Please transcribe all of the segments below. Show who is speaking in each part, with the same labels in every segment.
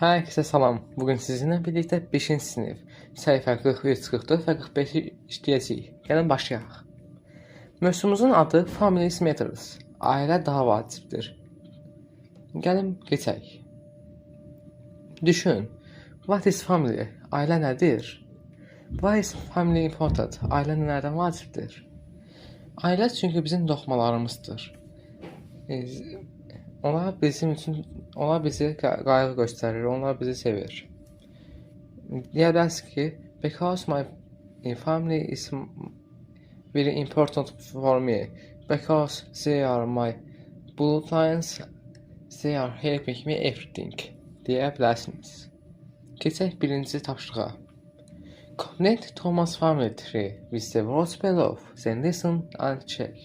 Speaker 1: Herkese salam. Bugün sizinle birlikte 5. sınıf sayfa 43, 44 ve 45'i işleyeceğiz. Gelin başlayalım. Mövzumuzun adı Family Matters. Ailə daha vacibdir. Gəlin geçək. Düşün. What is family? Ailə nədir? Why is family important? Ailə nədən vacibdir? Ailə çünki bizim doğmalarımızdır. Onlar bizi qayğı göstərir, onlar bizi sevir. Deyə bilərsiniz ki, because my family is very important for me, because they are my bloodlines, they are helping me everything deyə bilərsiniz. Keçək birinci tapşırığa. Connect Thomas family tree with the words below, then listen and check.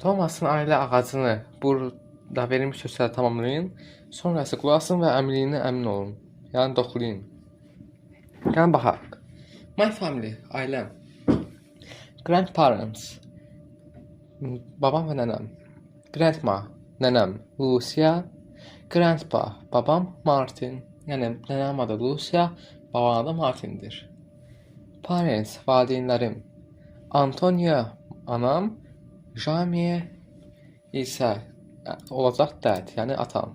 Speaker 1: Thomas'ın ailə ağacını burada verilmiş sözləri tamamlayın. Sonra isə qulaq asın və əminliyinə əmin olun. Yəni doğrulayın. Gəlin baxaq. My family, ailəm. Grandparents, babam və nənəm. Grandma, nənəm Lucia. Grandpa, babam Martin. Yəni nənəm adı Lucia, babam adı Martindir. Parents, valideynlərim. Antonia, anam. Jamie isə olacaq dad, yəni atam.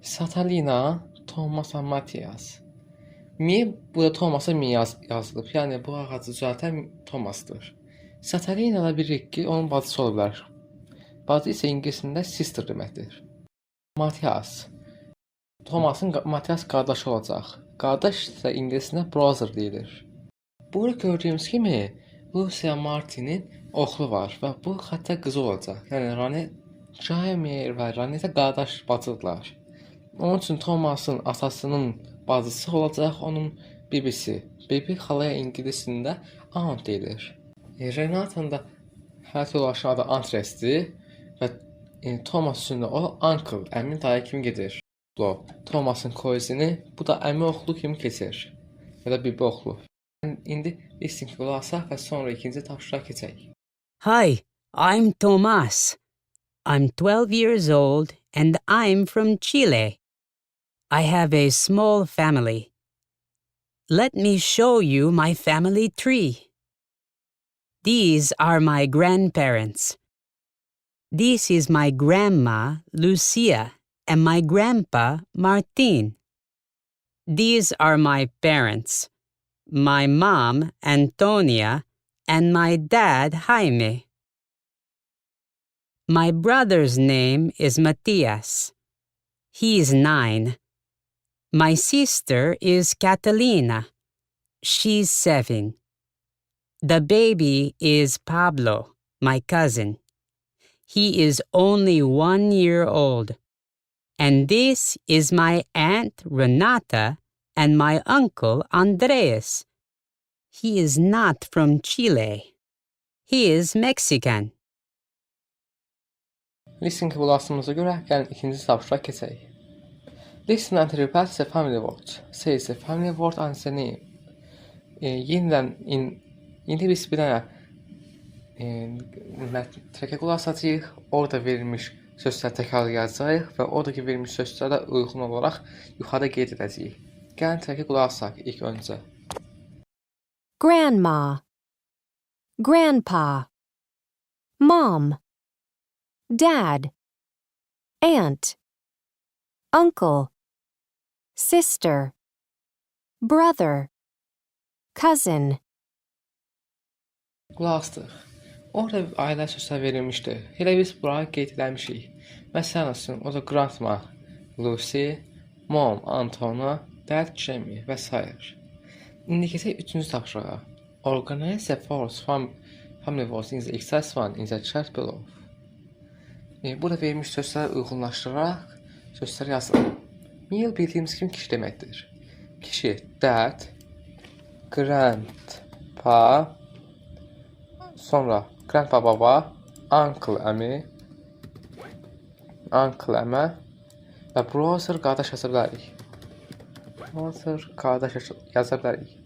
Speaker 1: Satalina, Thomas və Matias. Burada Thomas'a mi yazılıb, yəni bu ağacı düzəltən Thomas'dır. Satalina ilə bilirik ki, onun bacısı ola bilər. Bacı isə ingiliscəsində sister deməkdir. Matias, Thomas'ın Matias qardaşı olacaq. Qardaş isə ingiliscəsində brother deyilir. Burada gördüyümüz kimi Lucia Martin'in oğlu var və bu xəttə qızı olacaq. Yəni Rane, Jamie və Rane də qardaş bacıdırlar. Onun üçün Thomas'ın atasının bacısı olacaq onun bibisi. Bibi xalaya ingiliscəsində aunt deyilir. Renata'nın da həyat yoldaşı adı Andres'dir və Thomas üçün də o uncle, əmi dayı kimi gedir. Thomas'ın kozini bu da əmi oğlu kimi keçir. Ya da bibi oğlu. İndi listening qulaq asaq və sonra ikinci tapşırığa keçək.
Speaker 2: Hi, I'm Tomas. I'm 12 years old and I'm from Chile. I have a small family. Let me show you my family tree. These are my grandparents. This is my grandma, Lucia, and my grandpa, Martin. These are my parents. My mom, Antonia, and my dad, Jaime. My brother's name is Matias. He is 9. My sister is Catalina. She's 7. The baby is Pablo, my cousin. He is only 1 year old. And this is my aunt Renata and my uncle Andres. He is not from Chile. He is Mexican.
Speaker 1: Listening qulağımıza görə gəlin ikinci tapşırığa keçək. Listen and repeat the family word. Say the family word and the name. İndi biz bir dənə trəkə qulaq asacağıq. Orada verilmiş sözləri təkrarlayacağıq və oradakı verilmiş sözlərə uyğun olaraq yuxarıda qeyd edəcəyik. Gəlin trəkə qulaq asaq ilk öncə.
Speaker 3: Grandma, Grandpa, Mom, Dad, Aunt, Uncle, Sister, Brother, Cousin.
Speaker 1: Qulaq astıq. Orada ailə sözləri verilmişdi. Elə biz buraya qeyd edilmişik. Məsələn üçün, o da Grandma, Lucy, Mom, Antonia, Dad, Jamie və s. İndi keçək üçüncü tapşırığa. Organize the force family words in the exercise 1 in the chart below. Burada verilmiş sözləri uyğunlaşdıraraq sözləri yazılır. Meal bildiyimiz kimi kişi deməkdir. Kişi, dad, grandpa, sonra grandpa baba, uncle əmi, uncle əmə və brother qardaş yaza bilərik. Brother qardaş yaza bilərik.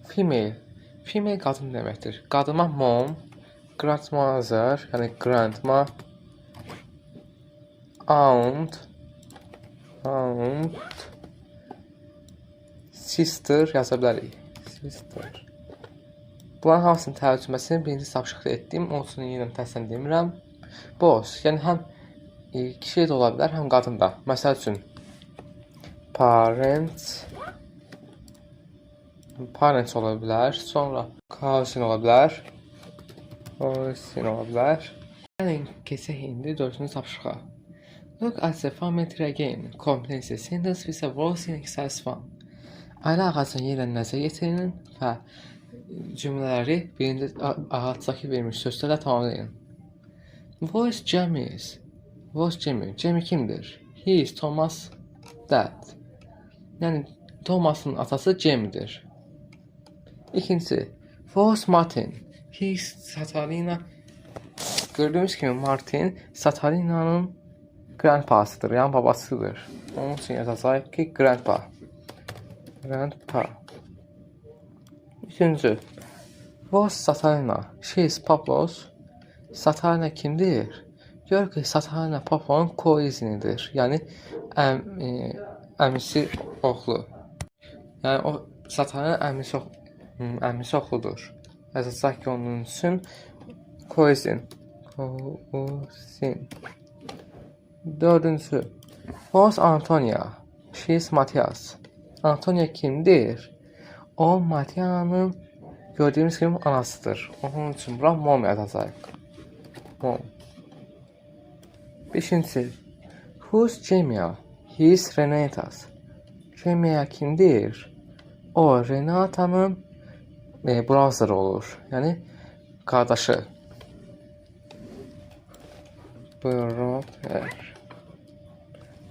Speaker 1: Female, female qadın deməkdir. Qadına mom, grandmother, yəni grandma, aunt, sister yaza bilərik. Sister. Bunların hamısının tərcüməsini birinci tapşırıqda etdim. Onun üçün yenə təsəlli demirəm. Boss, yəni həm kişi də ola bilər, həm qadın da. Məsəl üçün parents ola bilər. Sonra cousin ola bilər. Cousin ola bilər. Gəlin keçək indi 4-cü tapşırığa. Look at the family tree again. Complete the sentence with a voice in exercise 1. Ailə ağacını yenə nəzərə yetirin və cümlələri birinci ağacdakı verilmiş sözlərlə tamamlayın. Voice Jamie's. Voice Jamie. Jamie kimdir? He is Thomas' dad. Yəni Thomas'ın atası Jamie'dir. İkincisi, Voice Martin. He is Catalina. Gördüyümüz kimi Martin Catalina'nın grandpasıdır, yəni babasıdır. Onun üçün yazacağıq ki, grandpa. Üçüncü, Voice Catalina. She is Pablo's. Catalina kimdir? Gör ki, Catalina Pablo'nun co-izinidir. Yəni əmisi oğlu. Yəni o Catalina əmisi oğludur. Yazacaq ki, onun üçün co-izin. Dördüncü, Voice Antonia. She is Matias. Antonia kimdir? O Matia'nın gördüğümüz gibi anasıdır. Onun için bura mom yazacaq. Mom. Beşinci, Who's Jamia? He is Renatas. Jamia kimdir? O Renata'nın brother olur. Yani kardeşi. Brother.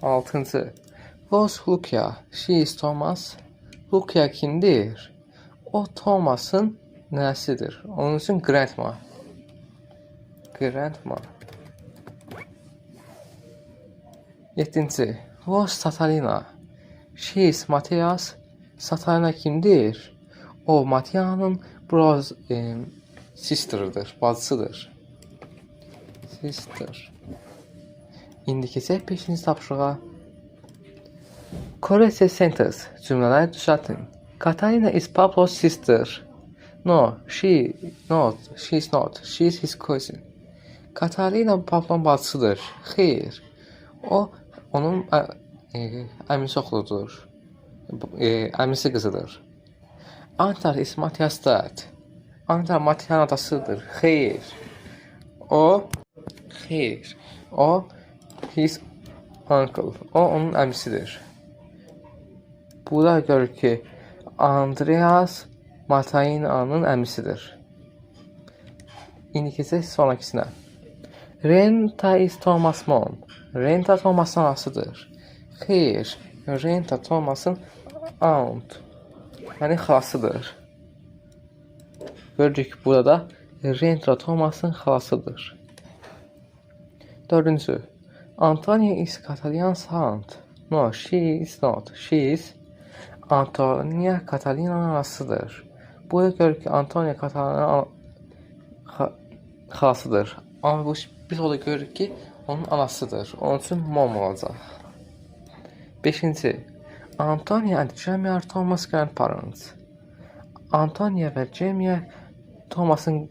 Speaker 1: Altıncı, Who's Lucia? She is Thomas. Lucia kimdir? O Thomas'ın nəsidir. Onun için grandma. Grandma. Yedinci, Who's Catalina? She is Matias. Catalina kimdir? O Matia'nın sister'ıdır, bacısıdır. Sister. İndi keçək 5-ci tapşırığa. Correct the sentence. Cümlələri düzəltin. Catalina is Pablo's sister. No, she is not. She is his cousin. Catalina Pablo'nun bacısıdır. Xeyr. O onun əmisi oğludur. Əmisi qızıdır. Antar is Matias' dad. Antar Matia'nın adasıdır. Xeyr. O his uncle. O onun əmisidir. Burada görür ki, Andreas Mataina'nın əmisidir. İndi keçək sonrakisinə. Renta is Thomas' mom. Renta Thomas'ın anasıdır. Xeyr, Renta Thomas'ın aunt. Yəni xalasıdır. Görürük ki, burada Renta Thomas'ın xalasıdır. Dördüncü, Antonia is Catalina's aunt. No, she is not. She is Antonia Catalina'nın anasıdır. Burada görür ki, Antonia Catalina'nın xalasıdır. Ama biz orada görürük ki, onun anasıdır. Onun için mom olacaq. Beşinci, Antonia and Jamie are Thomas' grandparents. Antonia və Jamie Thomas'ın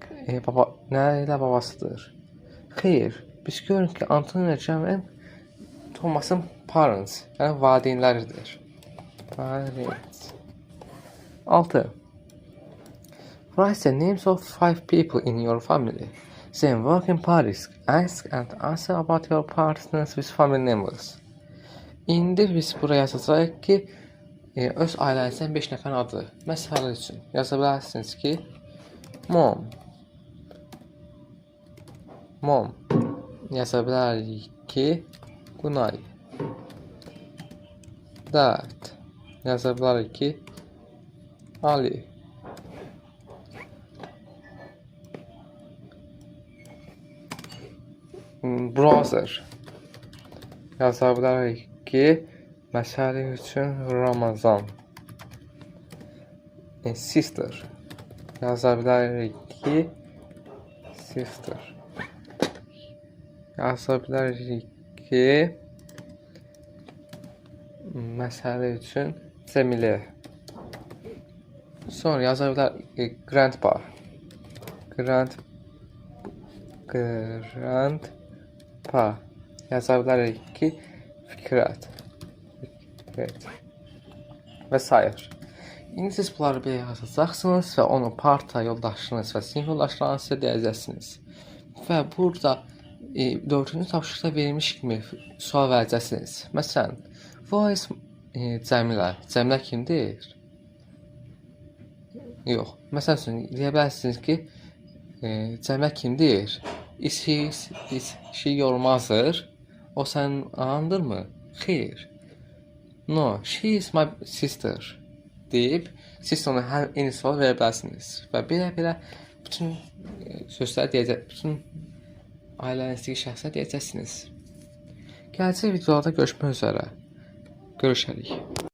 Speaker 1: nələ babasıdır. Xeyr, biz görürük ki, Antonia və Jamie Thomas'ın parents, yəni valideynləridir. Parents. 6. Write the names of 5 people in your family. Then work in Paris. Ask and answer about your partners with family members. İndi biz buraya yazacağıq ki, öz ailənizdən 5 nəfərin adı. Məsəl üçün yaza bilərsiniz ki, mom. Yaza bilərik ki, Günay. Dad. Yaza bilərik ki, Ali. Brother. Yaza bilərik ki, məsələ üçün Ramazan. Sister. Yaza bilərik ki, sister. Yaza bilərik ki, məsələ üçün Cəmilə. Sonra yaza bilər grandpa. Grandpa. Yaza bilərik ki, Fikrət. Və sair. İndi siz bunları belə yazacaqsınız və onu parta yoldaşınız və sinif yoldaşlarınızla deyəcəksiniz. Və burada 4-cü tapşırıqda verilmiş kimi sual verəcəksiniz. Məsələn, who is Cəmilə? Cəmilə kimdir? Yox. Məsəl üçün deyə bilərsiniz ki, Cəmilə kimdir? Is she your mother? O sənin anandırmı? Xeyr. No, she is my sister deyib, siz ona hər eyni sual verə bilərsiniz. Və belə bütün sözləri deyəcək, bütün ailənizdəki şəxslər deyəcəksiniz. Gələcək videolarda görüşmək üzrə. Görüşərik.